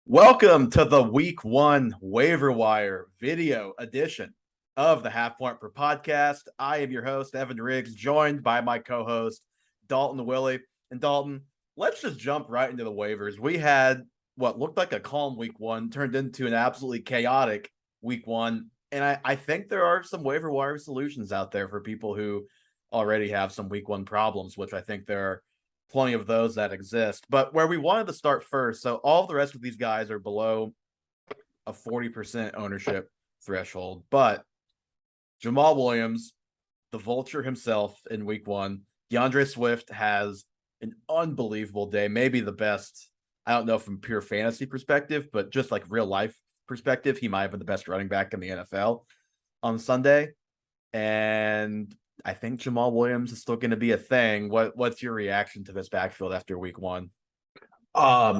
Welcome to the Week 1 Waiver Wire video edition of the Half Point Per podcast. I am your host, Evan Riggs, joined by my co-host, Dalton Willie. And Dalton, let's just jump right into the waivers. We had what looked like a calm Week 1 turned into an absolutely chaotic Week 1. And I think there are some waiver wire solutions out there for people who already have some Week 1 problems, which I think there are plenty of those that exist. But where we wanted to start first, so all the rest of these guys are below a 40% ownership threshold. But Jamaal Williams, the vulture himself in Week 1, DeAndre Swift has an unbelievable day, maybe the best. I don't know from pure fantasy perspective, but just like real life perspective, he might have been the best running back in the NFL on Sunday. And I think Jamaal Williams is still going to be a thing. What's your reaction to this backfield after Week 1?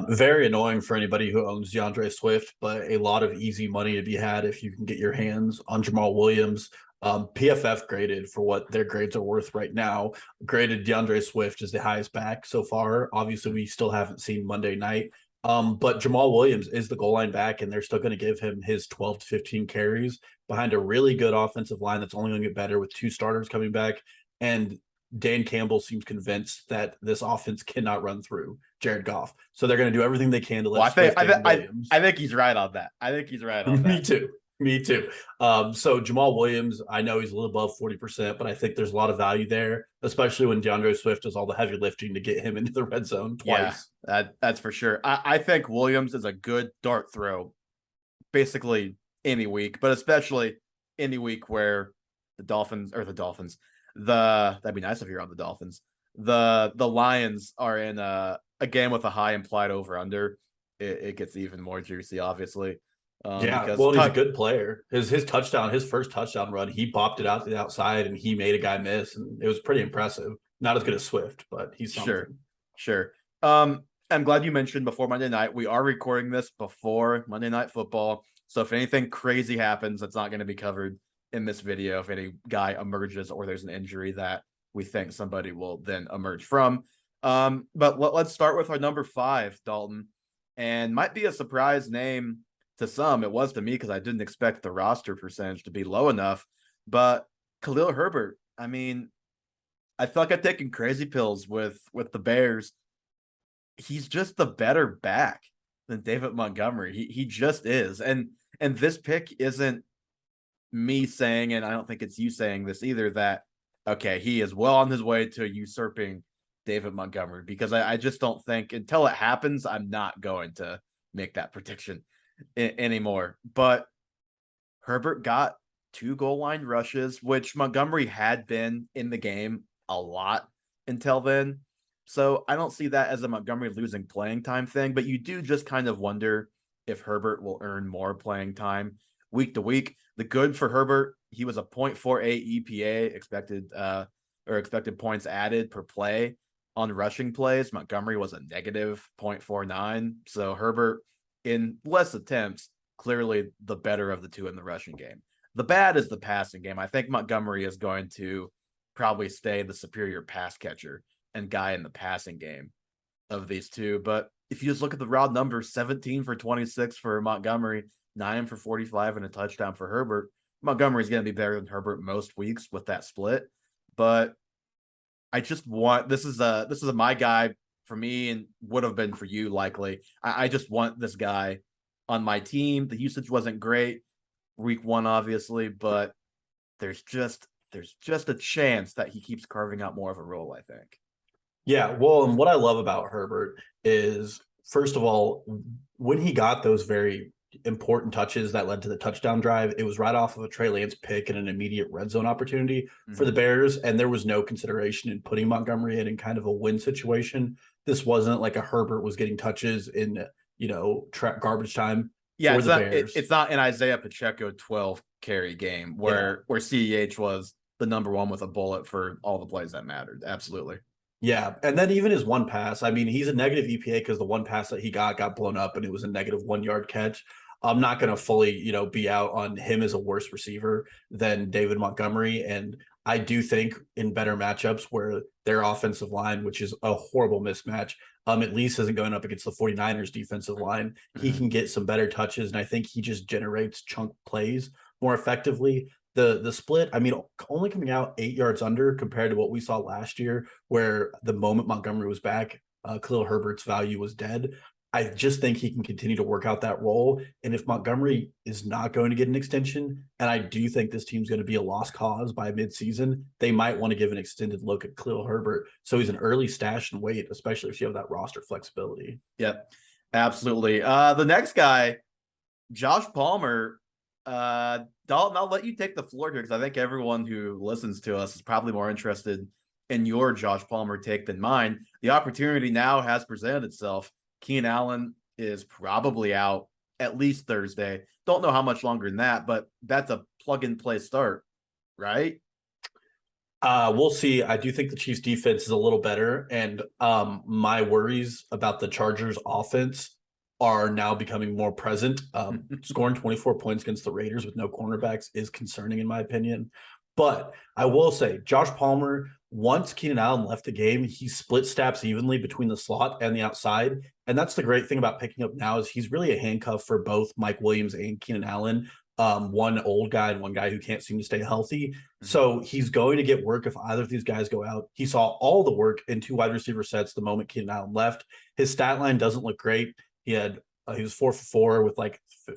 Very annoying for anybody who owns DeAndre Swift, but a lot of easy money to be had if you can get your hands on Jamaal Williams. PFF graded for what their grades are worth right now. Graded DeAndre Swift as the highest back so far. Obviously, we still haven't seen Monday night. But Jamaal Williams is the goal line back, and they're still going to give him his 12 to 15 carries behind a really good offensive line that's only going to get better with two starters coming back. And Dan Campbell seems convinced that this offense cannot run through Jared Goff. So they're going to do everything they can to let I think he's right on that. I think he's right on that. Me too. Me too. So Jamaal Williams, I know he's a little above 40%, but I think there's a lot of value there, especially when DeAndre Swift does all the heavy lifting to get him into the red zone twice. Yeah, that's for sure. I think Williams is a good dart throw basically any week, but especially any week where that'd be nice if you're on the Dolphins. The Lions are in a game with a high implied over under. It gets even more juicy, obviously. He's a good player. His first touchdown run, he popped it out to the outside and he made a guy miss, and it was pretty impressive. Not as good as Swift, but he's something. Sure. I'm glad you mentioned before Monday night. We are recording this before Monday Night Football, so if anything crazy happens, that's not going to be covered in this video. If any guy emerges or there's an injury that we think somebody will then emerge from. But let's start with our number 5, Dalton, and might be a surprise name to some. It was to me because I didn't expect the roster percentage to be low enough. But Khalil Herbert, I mean, I feel like I've taken crazy pills with the Bears. He's just the better back than David Montgomery. He just is. And this pick isn't me saying, and I don't think it's you saying this either, that, okay, he is well on his way to usurping David Montgomery, because I just don't think until it happens, I'm not going to make that prediction anymore. But Herbert got 2 goal line rushes, which Montgomery had been in the game a lot until then. So I don't see that as a Montgomery losing playing time thing, but you do just kind of wonder if Herbert will earn more playing time week to week. The good for Herbert, he was a 0.48 EPA expected points added per play on rushing plays. Montgomery was a negative 0.49. So Herbert, in less attempts, clearly the better of the two in the rushing game. The bad is the passing game. I think Montgomery is going to probably stay the superior pass catcher and guy in the passing game of these two. But if you just look at the raw numbers, 17 for 26 for Montgomery, 9 for 45 and a touchdown for Herbert. Montgomery's going to be better than Herbert most weeks with that split. But I just want, this is my guy for me and would have been for you likely. I just want this guy on my team. The usage wasn't great week 1, obviously, but there's just a chance that he keeps carving out more of a role, I think. Yeah, well, and what I love about Herbert is, first of all, when he got those very important touches that led to the touchdown drive, it was right off of a Trey Lance pick and an immediate red zone opportunity for the Bears, and there was no consideration in putting Montgomery in kind of a win situation. This wasn't like a Herbert was getting touches in garbage time. Yeah, it's not an Isaiah Pacheco 12 carry game where CEH was the number one with a bullet for all the plays that mattered. Absolutely. Yeah, and then even his one pass, I mean, he's a negative EPA because the one pass that he got blown up and it was a negative 1 yard catch. I'm not going to fully, be out on him as a worse receiver than David Montgomery. And I do think in better matchups where their offensive line, which is a horrible mismatch, at least isn't going up against the 49ers defensive line. He can get some better touches, and I think he just generates chunk plays more effectively. The split, I mean, only coming out 8 yards under compared to what we saw last year, where the moment Montgomery was back, Khalil Herbert's value was dead. I just think he can continue to work out that role. And if Montgomery is not going to get an extension, and I do think this team's going to be a lost cause by midseason, they might want to give an extended look at Khalil Herbert. So he's an early stash and wait, especially if you have that roster flexibility. Yep, absolutely. The next guy, Josh Palmer. Dalton, I'll let you take the floor here because I think everyone who listens to us is probably more interested in your Josh Palmer take than mine. The opportunity now has presented itself. Keenan Allen is probably out at least Thursday. Don't know how much longer than that, but that's a plug-and-play start, right? We'll see. I do think the Chiefs defense is a little better, and my worries about the Chargers offense are now becoming more present. Scoring 24 points against the Raiders with no cornerbacks is concerning in my opinion. But I will say, Josh Palmer, once Keenan Allen left the game, he split snaps evenly between the slot and the outside. And that's the great thing about picking up now is he's really a handcuff for both Mike Williams and Keenan Allen. One old guy and one guy who can't seem to stay healthy. So he's going to get work if either of these guys go out. He saw all the work in 2 wide receiver sets the moment Keenan Allen left. His stat line doesn't look great. He was 4 for 4 with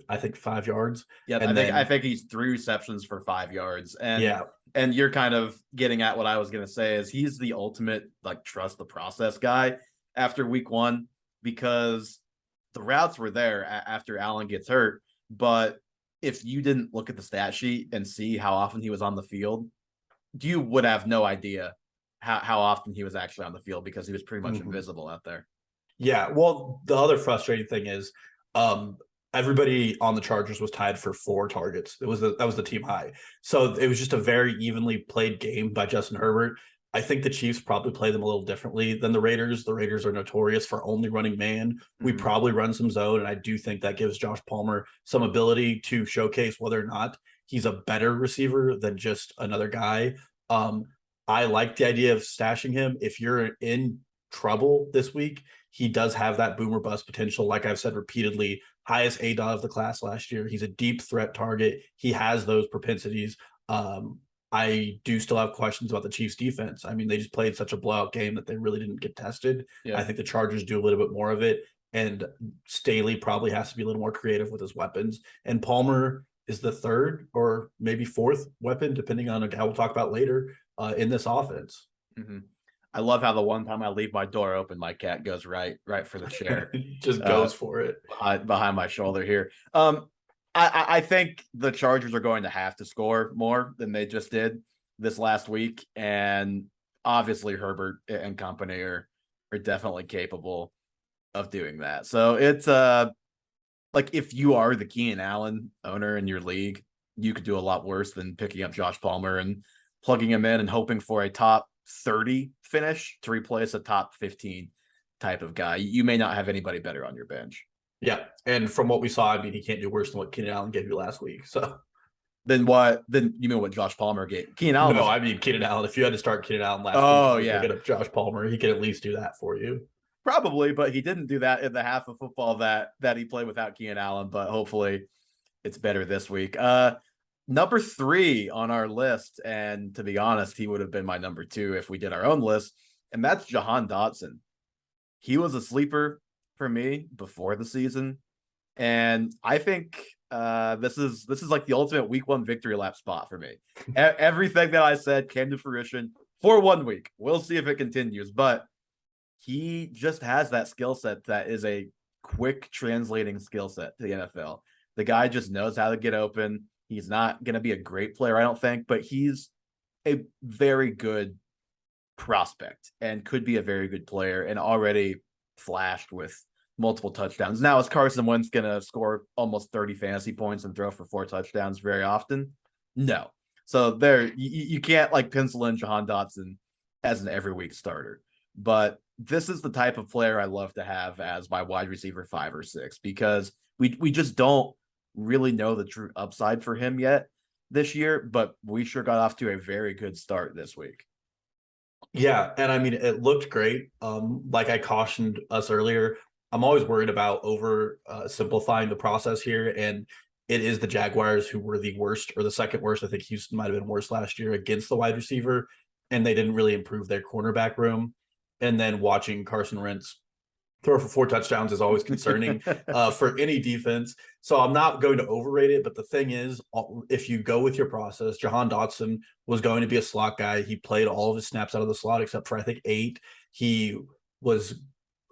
I think 5 yards. Yeah, I think he's 3 receptions for 5 yards. And you're kind of getting at what I was going to say is he's the ultimate trust the process guy after week 1 because the routes were there after Allen gets hurt. But if you didn't look at the stat sheet and see how often he was on the field, you would have no idea how often he was actually on the field because he was pretty much invisible out there. Yeah, well, the other frustrating thing is everybody on the Chargers was tied for 4 targets. That was the team high. So it was just a very evenly played game by Justin Herbert. I think the Chiefs probably play them a little differently than the Raiders. The Raiders are notorious for only running man. We probably run some zone, and I do think that gives Josh Palmer some ability to showcase whether or not he's a better receiver than just another guy. I like the idea of stashing him. If you're in trouble this week, he does have that boomer bust potential. Like I've said repeatedly, highest ADOT of the class last year. He's a deep threat target. He has those propensities. I do still have questions about the Chiefs defense. I mean, they just played such a blowout game that they really didn't get tested. Yeah. I think the Chargers do a little bit more of it. And Staley probably has to be a little more creative with his weapons. And Palmer is the 3rd or maybe 4th weapon, depending on a guy we'll talk about later in this offense. I love how the one time I leave my door open, my cat goes right for the chair. Just goes for it behind my shoulder here. I think the Chargers are going to have to score more than they just did this last week, and obviously Herbert and company are definitely capable of doing that. So it's if you are the Keenan Allen owner in your league, you could do a lot worse than picking up Josh Palmer and plugging him in and hoping for a top 30 finish to replace a top 15 type of guy. You may not have anybody better on your bench. Yeah. And from what we saw, I mean, he can't do worse than what Keenan Allen gave you last week. So then what? Then you mean what Josh Palmer gave? Keenan Allen? No, I mean Keenan Allen. If you had to start Keenan Allen last week, get up Josh Palmer. He could at least do that for you. Probably, but he didn't do that in the half of football that he played without Keenan Allen. But hopefully, it's better this week. Number 3 on our list, and to be honest, he would have been my number 2 if we did our own list, and that's Jahan Dotson. He was a sleeper for me before the season, and I think this is like the ultimate week 1 victory lap spot for me. Everything that I said came to fruition for 1 week. We'll see if it continues, but he just has that skill set that is a quick translating skill set to the NFL. The guy just knows how to get open. He's not going to be a great player, I don't think, but he's a very good prospect and could be a very good player and already flashed with multiple touchdowns. Now, is Carson Wentz going to score almost 30 fantasy points and throw for 4 touchdowns very often? No. So there, you can't pencil in Jahan Dotson as an every week starter. But this is the type of player I love to have as my wide receiver 5 or 6 because we just don't really know the true upside for him yet this year, but we sure got off to a very good start this week. Yeah, and I mean it looked great. Like I cautioned us earlier, I'm always worried about over simplifying the process here, and it is the Jaguars who were the worst or the second worst. I think Houston might have been worse last year against the wide receiver, and they didn't really improve their cornerback room. And then watching Carson Wentz throw for 4 touchdowns is always concerning for any defense. So I'm not going to overrate it. But the thing is, if you go with your process, Jahan Dotson was going to be a slot guy. He played all of his snaps out of the slot except for I think 8. He was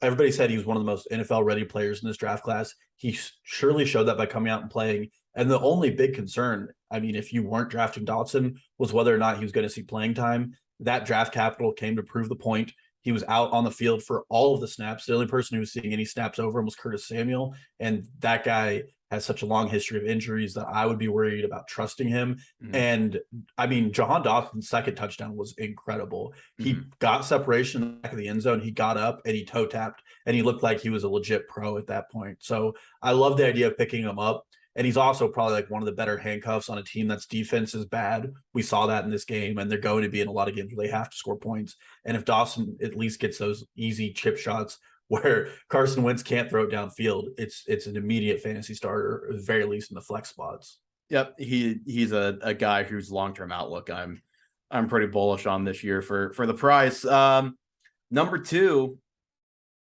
everybody said he was one of the most NFL ready players in this draft class. He surely showed that by coming out and playing. And the only big concern, I mean, if you weren't drafting Dotson, was whether or not he was going to see playing time. That draft capital came to prove the point. He was out on the field for all of the snaps. The only person who was seeing any snaps over him was Curtis Samuel. And that guy has such a long history of injuries that I would be worried about trusting him. Mm-hmm. And I mean, Jahan Dawson's second touchdown was incredible. He got separation in the back of the end zone. He got up and he toe tapped and he looked like he was a legit pro at that point. So I love the idea of picking him up. And he's also probably like one of the better handcuffs on a team that's defense is bad. We saw that in this game, and they're going to be in a lot of games where they have to score points. And if Dawson at least gets those easy chip shots where Carson Wentz can't throw it downfield, it's an immediate fantasy starter, at the very least in the flex spots. Yep, he's a guy whose long-term outlook I'm pretty bullish on this year for the price. Number 2,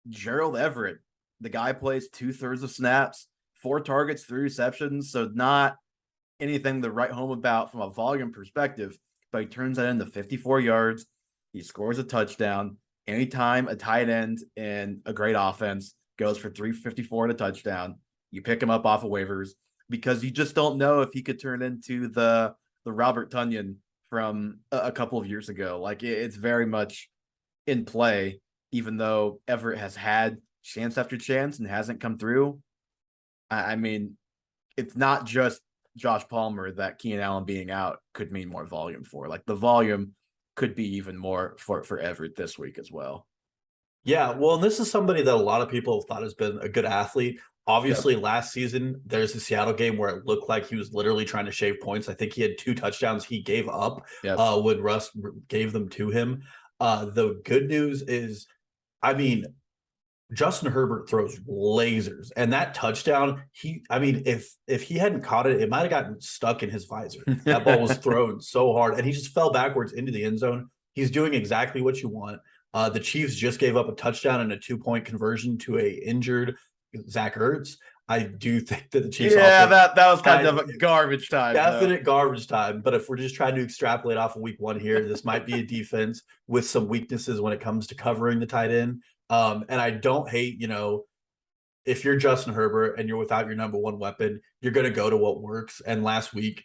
Gerald Everett. The guy plays 2/3 of snaps. 4 targets, 3 receptions, so not anything to write home about from a volume perspective, but he turns that into 54 yards. He scores a touchdown. Anytime a tight end in a great offense goes for 354 and a touchdown, you pick him up off of waivers because you just don't know if he could turn into the Robert Tonyan from a couple of years ago. Like it's very much in play, even though Everett has had chance after chance and hasn't come through. I mean, it's not just Josh Palmer that Keenan Allen being out could mean more volume for. Like the volume could be even more for Everett this week as well. Yeah, well, and this is somebody that a lot of people have thought has been a good athlete. Obviously, last season, there's the Seattle game where it looked like he was literally trying to shave points. I think he had 2 touchdowns he gave up when Russ gave them to him. The good news is, I mean, Justin Herbert throws lasers, and that touchdown, if he hadn't caught it, it might have gotten stuck in his visor. That ball was thrown so hard, and he just fell backwards into the end zone. He's doing exactly what you want. The Chiefs just gave up a touchdown and a 2-point conversion to a injured Zach Ertz. I do think that the Chiefs. Yeah, that was kind of a garbage time. Definite garbage time. But if we're just trying to extrapolate off of week 1 here, this might be a defense with some weaknesses when it comes to covering the tight end. And I don't hate, if you're Justin Herbert and you're without your number 1 weapon, you're going to go to what works. And last week,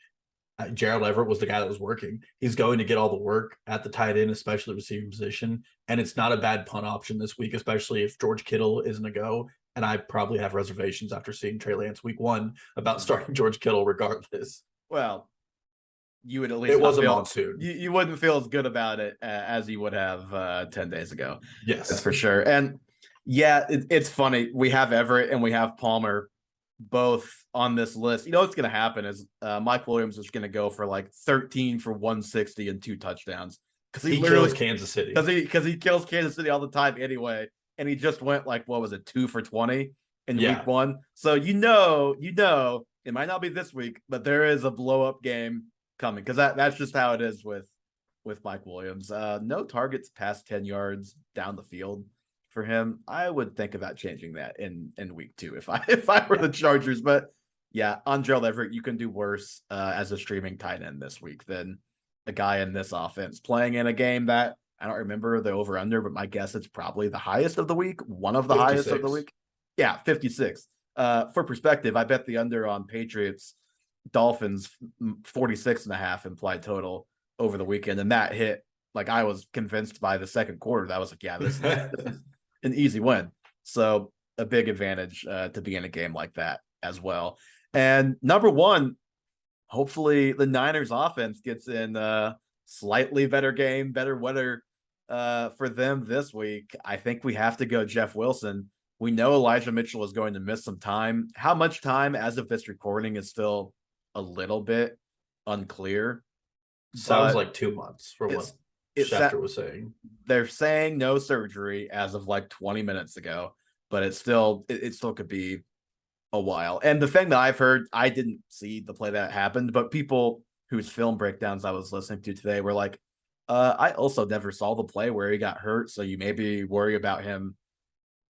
Gerald Everett was the guy that was working. He's going to get all the work at the tight end, especially receiving position. And it's not a bad punt option this week, especially if George Kittle isn't a go. And I probably have reservations after seeing Trey Lance week 1 about starting George Kittle regardless. Well, you would at least it was a monsoon. You wouldn't feel as good about it as you would have 10 days ago. Yes, that's for sure. And yeah, it's funny. We have Everett and we have Palmer both on this list. You know what's going to happen is Mike Williams is going to go for like 13 for 160 and 2 touchdowns because he kills Kansas City. Because he kills Kansas City all the time anyway. And he just went like, what was it, 2 for 20 in week 1? So you know, it might not be this week, but there is a blow up game coming because that's just how it is with Mike Williams. No targets past 10 yards down the field for him. I would think about changing that in week 2 if I were the Chargers. But yeah, on Gerald Everett, you can do worse as a streaming tight end this week than a guy in this offense playing in a game that I don't remember the over under, but my guess it's probably the highest of the week, one of the 56. highest of the week. Yeah, 56. For perspective, I bet the under on Patriots Dolphins 46.5 implied total over the weekend, and that hit. Like I was convinced by the second quarter that was like, yeah, this is an easy win. So a big advantage to be in a game like that as well. And number 1, hopefully the Niners offense gets in slightly better game, better weather for them this week. I think we have to go Jeff Wilson. We know Elijah Mitchell is going to miss some time. How much time as of this recording is still a little bit unclear. Sounds like 2 months for what? Schefter was saying. They're saying no surgery as of like 20 minutes ago, but it still could be a while. And the thing that I've heard, I didn't see the play that happened, but people whose film breakdowns I was listening to today were like, I also never saw the play where he got hurt, so you maybe worry about him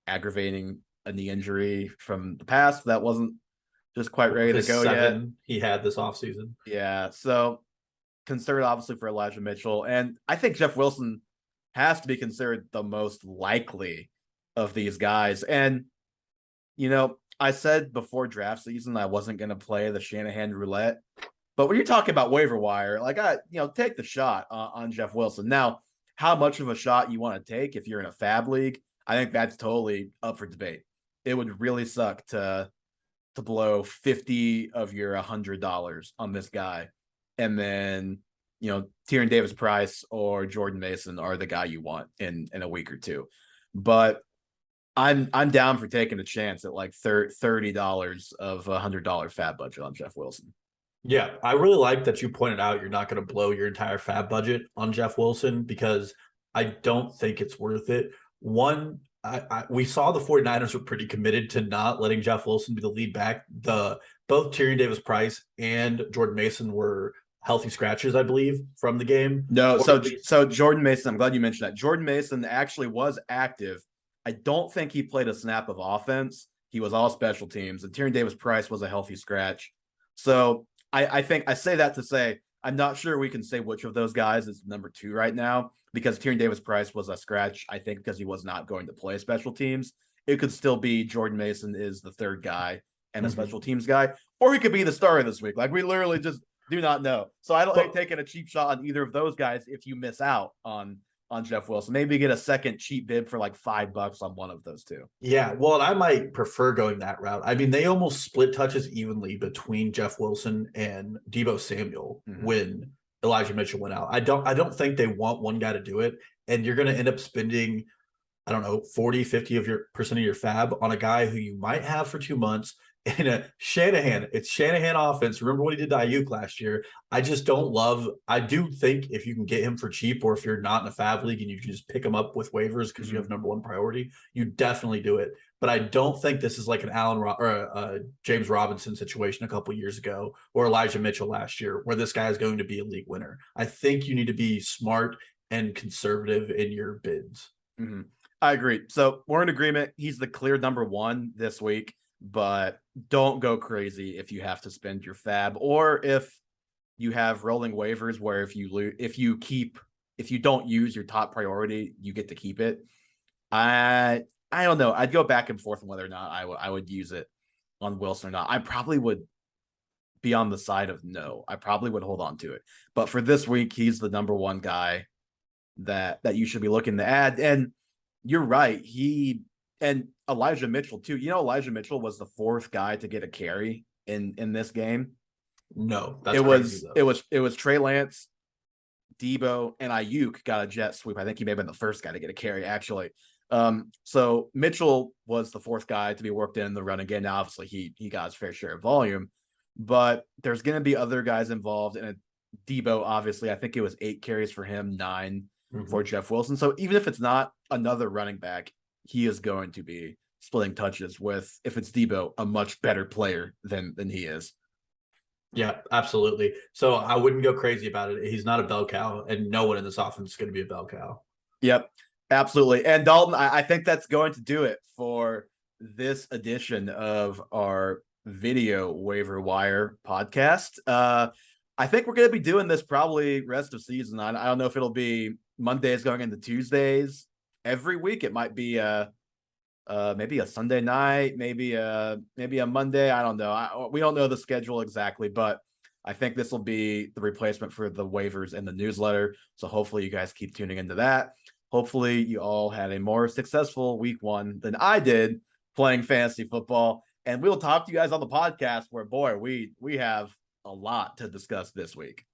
aggravating a knee injury from the past that wasn't just quite ready to go yet. He had this offseason. Yeah, so considered obviously for Elijah Mitchell, and I think Jeff Wilson has to be considered the most likely of these guys. And I said before draft season I wasn't going to play the Shanahan roulette, but when you're talking about waiver wire, like take the shot on Jeff Wilson. Now, how much of a shot you want to take if you're in a fab league, I think that's totally up for debate. It would really suck to blow 50 of your $100 on this guy, and then Tyrion Davis-Price or Jordan Mason are the guy you want in a week or two. But I'm down for taking a chance at like $30 of $100 fab budget on Jeff Wilson. Yeah, I really like that you pointed out you're not going to blow your entire fab budget on Jeff Wilson, because I don't think it's worth it. One, we saw the 49ers were pretty committed to not letting Jeff Wilson be the lead back. Both Tyrion Davis-Price and Jordan Mason were healthy scratches, I believe, from the game. No, so Jordan Mason, I'm glad you mentioned that. Jordan Mason actually was active. I don't think he played a snap of offense. He was all special teams, and Tyrion Davis-Price was a healthy scratch. So I think I say that to say I'm not sure we can say which of those guys is number 2 right now, because Tyrion Davis-Price was a scratch, I think, because he was not going to play special teams. It could still be Jordan Mason is the 3rd guy and a special teams guy, or he could be the starter this week. Like, we literally just do not know. So I don't like taking a cheap shot on either of those guys if you miss out on Jeff Wilson. Maybe get a second cheap bid for like $5 on one of those two. Yeah, well, I might prefer going that route. I mean, they almost split touches evenly between Jeff Wilson and Deebo Samuel when Elijah Mitchell went out. I don't think they want one guy to do it, and you're going to end up spending, I don't know, 40-50 of your percent of your fab on a guy who you might have for 2 months in a Shanahan offense. Remember what he did to Ayuk last year. I just don't love. I do think if you can get him for cheap, or if you're not in a fab league and you can just pick him up with waivers because you have number 1 priority, you definitely do it. But I don't think this is like an a James Robinson situation a couple years ago, or Elijah Mitchell last year, where this guy is going to be a league winner. I think you need to be smart and conservative in your bids. I agree. So we're in agreement. He's the clear number 1 this week, but don't go crazy if you have to spend your fab, or if you have rolling waivers where if you don't use your top priority, you get to keep it. I don't know. I'd go back and forth on whether or not I would use it on Wilson or not. I probably would be on the side of no. I probably would hold on to it. But for this week, he's the number 1 guy that you should be looking to add. And you're right. And Elijah Mitchell too. Elijah Mitchell was the 4th guy to get a carry in this game. No, that's crazy, though. It was Trey Lance, Deebo, and Ayuk got a jet sweep. I think he may have been the 1st guy to get a carry, actually. So Mitchell was the 4th guy to be worked in the run again. Now, obviously, he got his fair share of volume, but there's going to be other guys involved. And Deebo, obviously, I think it was 8 carries for him, 9 for Jeff Wilson. So even if it's not another running back, he is going to be splitting touches with, if it's Deebo, a much better player than he is. Yeah, absolutely. So I wouldn't go crazy about it. He's not a bell cow, and no one in this offense is going to be a bell cow. Yep, absolutely. And Dalton, I think that's going to do it for this edition of our video waiver wire podcast. I think we're going to be doing this probably rest of season. I don't know if it'll be Mondays going into Tuesdays every week. It might be maybe a Sunday night, maybe a Monday. I don't know. We don't know the schedule exactly, but I think this will be the replacement for the waivers and the newsletter. So hopefully you guys keep tuning into that. Hopefully you all had a more successful week 1 than I did playing fantasy football. And we'll talk to you guys on the podcast where, boy, we have a lot to discuss this week.